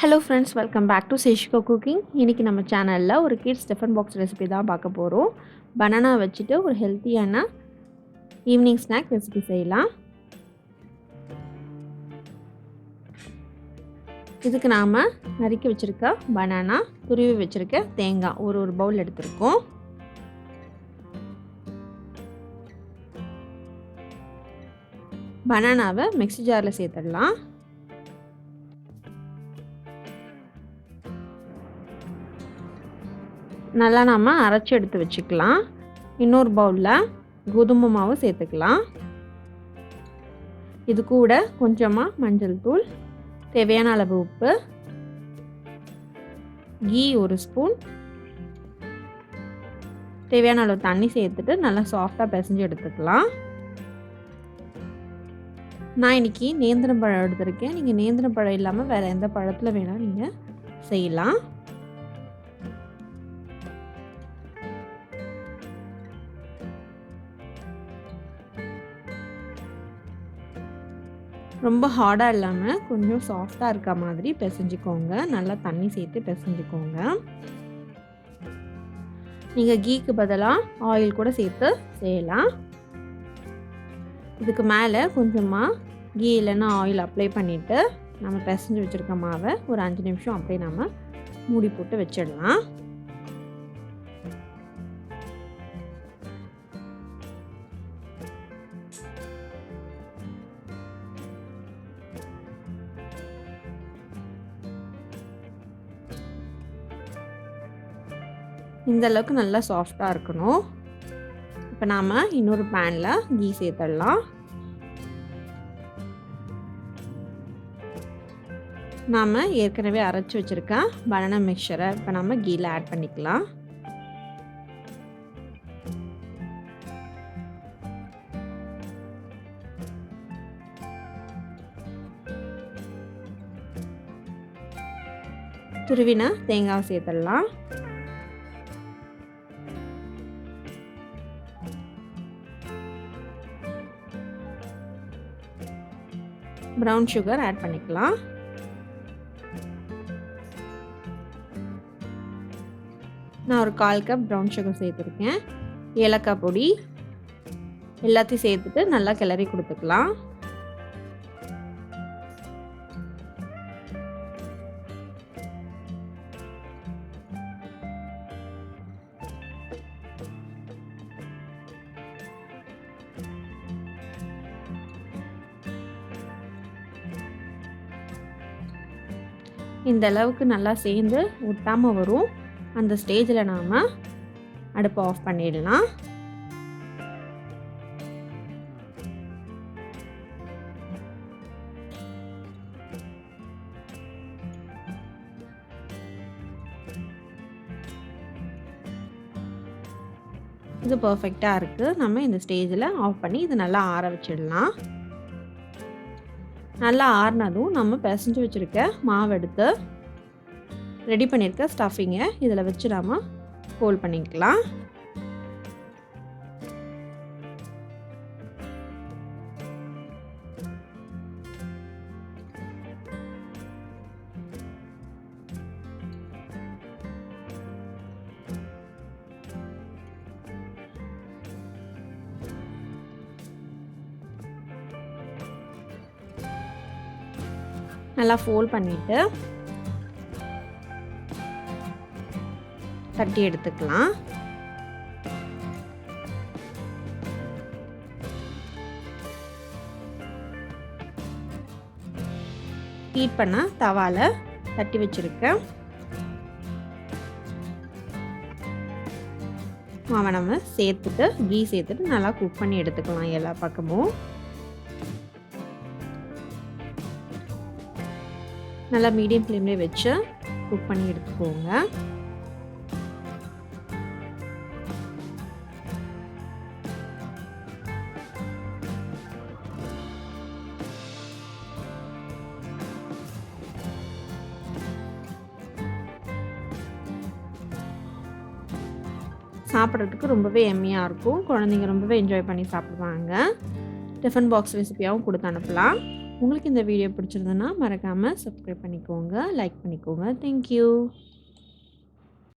Hello friends, welcome back to சேஷிகோ cooking. இன்றைக்கி நம்ம சேனலில் ஒரு கிட்ஸ் டிஃபன் பாக்ஸ் ரெசிபி தான் பார்க்க போகிறோம். பனானா வச்சுட்டு ஒரு ஹெல்த்தியான ஈவினிங் ஸ்நாக் ரெசிபி செய்யலாம். இதுக்கு நாம் நறுக்கி வச்சுருக்க பனானா, துருவி வச்சுருக்க தேங்காய் ஒரு பவுல் எடுத்துருக்கோம். பனானாவை மிக்ஸி ஜாரில் சேர்த்துடலாம். நல்லா நம்ம அரைச்சி எடுத்து வச்சுக்கலாம். இன்னொரு பவுலில் கோதுமை மாவு சேர்த்துக்கலாம். இது கூட கொஞ்சமாக மஞ்சள் தூள், தேவையான அளவு உப்பு, கீ ஒரு ஸ்பூன், தேவையான அளவு தண்ணி சேர்த்துட்டு நல்லா சாஃப்டாக பிசைஞ்சு எடுத்துக்கலாம். நான் இன்றைக்கி நேந்திரம் பழம் எடுத்திருக்கேன். நீங்கள் நேந்திரம் பழம் இல்லாமல் வேறு எந்த பழத்தில் வேணால் நீங்கள் செய்யலாம். ரொம்ப ஹார்டாக இல்லாமல் கொஞ்சம் சாஃப்டாக இருக்க மாதிரி பிசைஞ்சிக்கோங்க. நல்லா தண்ணி சேர்த்து பிசைஞ்சிக்கோங்க. நீங்கள் கீக்கு பதிலாக ஆயில் கூட சேர்த்து செய்யலாம். இதுக்கு மேலே கொஞ்சமாக கீ இல்லைன்னா ஆயில் அப்ளை பண்ணிவிட்டு நம்ம பிசைஞ்சு வச்சுருக்க மாவை ஒரு 5 நிமிஷம் அப்படியே நம்ம மூடி போட்டு வச்சிடலாம். இந்த அளவுக்கு நல்லா சாஃப்டாக இருக்கணும். இப்போ நாம் இன்னொரு பேனில் கீ சேர்த்துடலாம். நாம் ஏற்கனவே அரைச்சி வச்சுருக்க பனானா மிக்சரை இப்போ நம்ம கீயில் ஆட் பண்ணிக்கலாம். துருவின தேங்காவை சேர்த்துடலாம். ப்ரௌன் சுகர் ஆட் பண்ணிக்கலாம். நான் ஒரு 1/4 கப் ப்ரௌன் சுகர் சேர்த்துருக்கேன். ஏலக்காய் பொடி எல்லாத்தையும் சேர்த்துட்டு நல்லா கிளறி கொடுத்துக்கலாம். இந்த அளவுக்கு நல்லா சேர்ந்து ஒட்டாமல் வரும். அந்த ஸ்டேஜில் நாம் அடுப்பை ஆஃப் பண்ணிடலாம். இது பர்ஃபெக்டாக இருக்குது. நம்ம இந்த ஸ்டேஜில் ஆஃப் பண்ணி இது நல்லா ஆற வச்சிடலாம். நல்லா ஆறினதும் நம்ம பிசைஞ்சு வச்சுருக்க மாவு எடுத்து ரெடி பண்ணியிருக்க ஸ்டஃபிங்கை இதில் வச்சு நாம் ஹோல்ட் பண்ணிக்கலாம். நல்லா ஃபோல்ட் பண்ணிவிட்டு தட்டி எடுத்துக்கலாம். ஹீட் பண்ண தவால தட்டி வச்சுருக்கேன் மாவை நம்ம சேர்த்துட்டு கீ சேர்த்துட்டு நல்லா குக் பண்ணி எடுத்துக்கலாம். எல்லா பக்கமும் நல்லா மீடியம் ஃப்ளேம்லேயே வச்சு குக் பண்ணி எடுத்துக்கோங்க. சாப்பிட்றதுக்கு ரொம்பவே எம்மியாக இருக்கும். குழந்தைங்க ரொம்பவே என்ஜாய் பண்ணி சாப்பிடுவாங்க. டிஃபன் பாக்ஸ் ரெசிபியாகவும் கொடுத்து அனுப்பலாம். உங்களுக்கு இந்த வீடியோ பிடிச்சிருந்ததுன்னா மறக்காமல் சப்ஸ்கிரைப் பண்ணிக்கோங்க, லைக் பண்ணிக்கோங்க. Thank you.